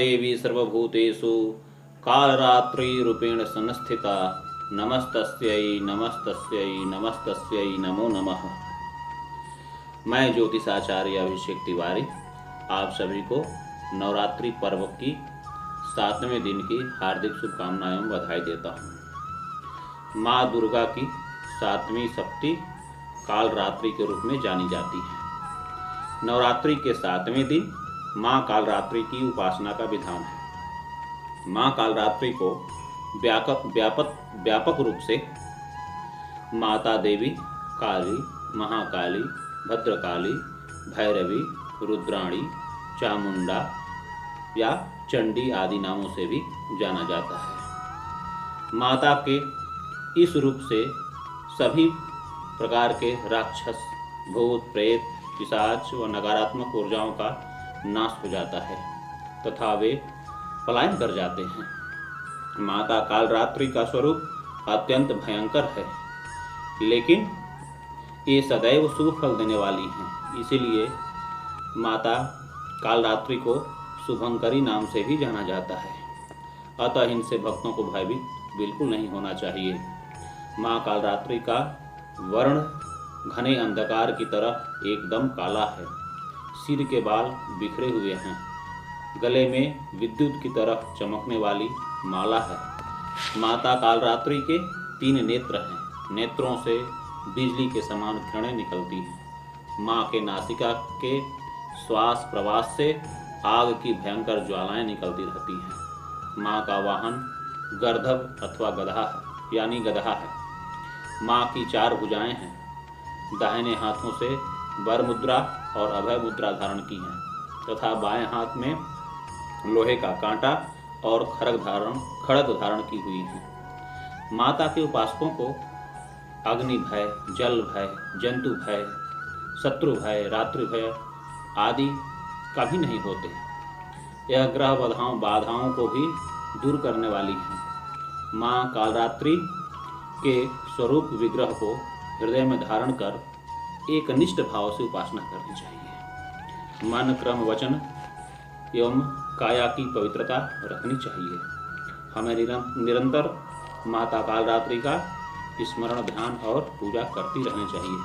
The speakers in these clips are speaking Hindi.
देवी सर्वभूतेषु कालरात्रिरूपेण संस्थिता नमस्तस्यै नमस्तस्यै नमस्तस्यै नमो नमः। मैं ज्योतिषाचार्य अभिषेक तिवारी आप सभी को नवरात्रि पर्व की 7वें दिन की हार्दिक शुभकामनाएं एवं बधाई देता हूँ। माँ दुर्गा की 7वीं शक्ति कालरात्रि के रूप में जानी जाती है। नवरात्रि के 7वें दिन माँ कालरात्रि की उपासना का विधान है। माँ कालरात्रि को व्यापक रूप से माता देवी, काली, महाकाली, भद्रकाली, भैरवी, रुद्राणी, चामुंडा या चंडी आदि नामों से भी जाना जाता है। माता के इस रूप से सभी प्रकार के राक्षस, भूत, प्रेत, पिशाच व नकारात्मक ऊर्जाओं का नाश हो जाता है तथा वे पलायन कर जाते हैं। माता कालरात्रि का स्वरूप अत्यंत भयंकर है, लेकिन ये सदैव शुभ फल देने वाली हैं। इसीलिए माता कालरात्रि को शुभंकरी नाम से भी जाना जाता है। अतः इनसे भक्तों को भयभीत बिल्कुल नहीं होना चाहिए। माँ कालरात्रि का वर्ण घने अंधकार की तरह एकदम काला है। सिर के बाल बिखरे हुए हैं। गले में विद्युत की तरह चमकने वाली माला है। माता कालरात्रि के 3 नेत्र हैं। नेत्रों से बिजली के समान किरणें निकलती हैं। माँ के नासिका के श्वास प्रवास से आग की भयंकर ज्वालाएं निकलती रहती हैं। माँ का वाहन गर्दभ अथवा गधा है, यानी गधा है। माँ की 4 भुजाएं हैं। दाहिने हाथों से वर मुद्रा और अभय मुद्रा धारण की हैं तथा बाएं हाथ में लोहे का कांटा और खड़ग धारण की हुई है। माता के उपासकों को अग्नि भय, जल भय, जंतु भय, शत्रु भय, रात्रि भय आदि कभी नहीं होते। यह ग्रह बाधाओं को भी दूर करने वाली है। माँ कालरात्रि के स्वरूप विग्रह को हृदय में धारण कर एक निष्ठ भाव से उपासना करनी चाहिए। मन, क्रम, वचन एवं काया की पवित्रता रखनी चाहिए। हमें निरंतर माता कालरात्रि का स्मरण, ध्यान और पूजा करती रहनी चाहिए।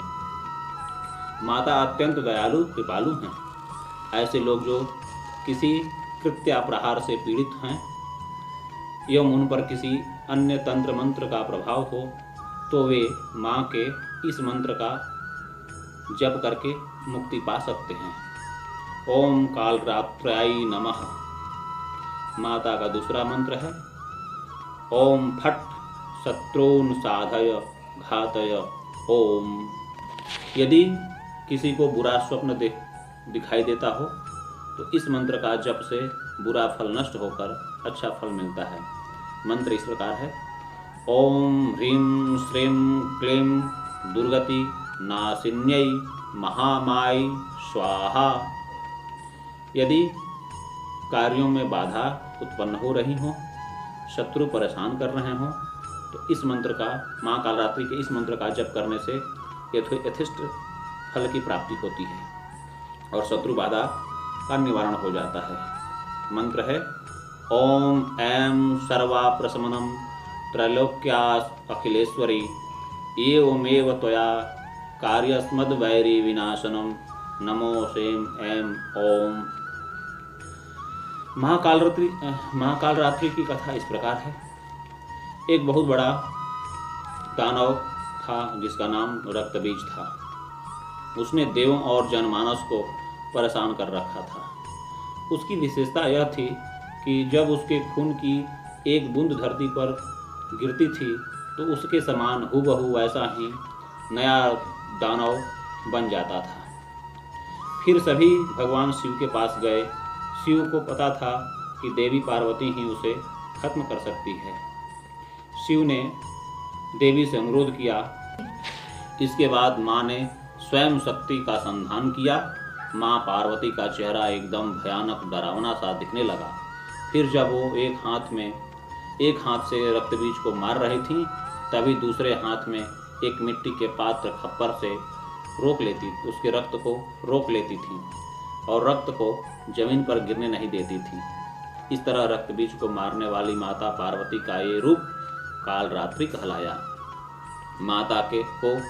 माता अत्यंत दयालु, कृपालु हैं। ऐसे लोग जो किसी कृत्याप्रहार से पीड़ित हैं एवं उन पर किसी अन्य तंत्र मंत्र का प्रभाव हो तो वे माँ के इस मंत्र का जप करके मुक्ति पा सकते हैं। ओम कालरात्र्याय नमः। माता का दूसरा मंत्र है ओम फट शत्रून् साधय घातय ओम। यदि किसी को बुरा स्वप्न दिखाई देता हो तो इस मंत्र का जप से बुरा फल नष्ट होकर अच्छा फल मिलता है। मंत्र इस प्रकार है ओम ह्रीं श्रीं क्लीं दुर्गति नाशिन्यै महामाई स्वाहा। यदि कार्यों में बाधा उत्पन्न हो रही हो, शत्रु परेशान कर रहे हों तो इस मंत्र का, माँ कालरात्रि के इस मंत्र का जप करने से यथेष्ट फल की प्राप्ति होती है और शत्रु बाधा का निवारण हो जाता है। मंत्र है ओम ऐं सर्वा प्रशमनम त्रैलोक्यास अखिलेश्वरी एवमेव त्वया कार्यस्मद्वैरी विनाशनम नमो शें ऐं ओम। महाकालरात्रि की कथा इस प्रकार है। एक बहुत बड़ा दानव था जिसका नाम रक्तबीज था। उसने देवों और जनमानस को परेशान कर रखा था। उसकी विशेषता यह थी कि जब उसके खून की एक बूंद धरती पर गिरती थी तो उसके समान हूबहू वैसा ही नया दानव बन जाता था। फिर सभी भगवान शिव के पास गए। शिव को पता था कि देवी पार्वती ही उसे खत्म कर सकती है। शिव ने देवी से अनुरोध किया। इसके बाद माँ ने स्वयं शक्ति का संधान किया। माँ पार्वती का चेहरा एकदम भयानक डरावना सा दिखने लगा। फिर जब वो एक हाथ से रक्तबीज को मार रही थी तभी दूसरे हाथ में एक मिट्टी के पात्र खप्पर से उसके रक्त को रोक लेती थी और रक्त को जमीन पर गिरने नहीं देती थी। इस तरह रक्त बीज को मारने वाली माता पार्वती का ये रूप कालरात्रि कहलाया। माता के को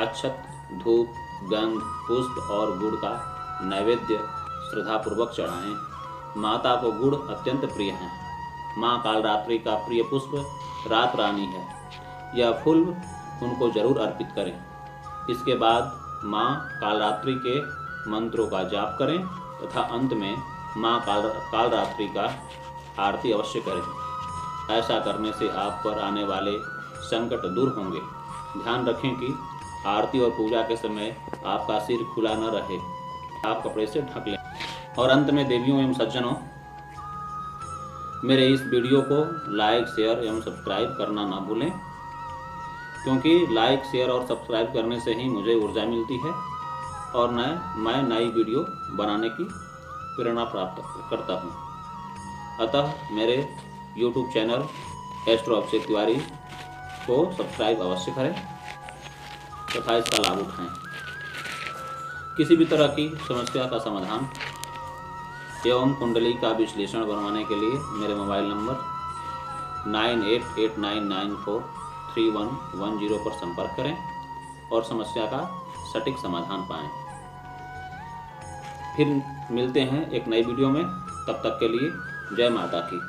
अक्षत, धूप, गंध, पुष्प और गुड़ का नैवेद्य श्रद्धापूर्वक चढ़ाएं। माता को गुड़ अत्यंत प्रिय है। माँ कालरात्रि का प्रिय पुष्प रात रानी है। यह फूल उनको जरूर अर्पित करें। इसके बाद माँ कालरात्रि के मंत्रों का जाप करें तथा अंत में माँ कालरात्रि का आरती अवश्य करें। ऐसा करने से आप पर आने वाले संकट दूर होंगे। ध्यान रखें कि आरती और पूजा के समय आपका सिर खुला न रहे, आप कपड़े से ढक लें। और अंत में देवियों एवं सज्जनों, मेरे इस वीडियो को लाइक, शेयर एवं सब्सक्राइब करना ना भूलें, क्योंकि लाइक, शेयर और सब्सक्राइब करने से ही मुझे ऊर्जा मिलती है और मैं नई वीडियो बनाने की प्रेरणा प्राप्त करता हूँ। अतः मेरे YouTube channel astro Abhishek Tiwari को सब्सक्राइब अवश्य करें तथा इसका लाभ उठाएं। किसी भी तरह की समस्या का समाधान एवं कुंडली का विश्लेषण बनवाने के लिए मेरे मोबाइल नंबर 9889943110 पर संपर्क करें और समस्या का सटीक समाधान पाएं। फिर मिलते हैं एक नई वीडियो में। तब तक के लिए जय माता की।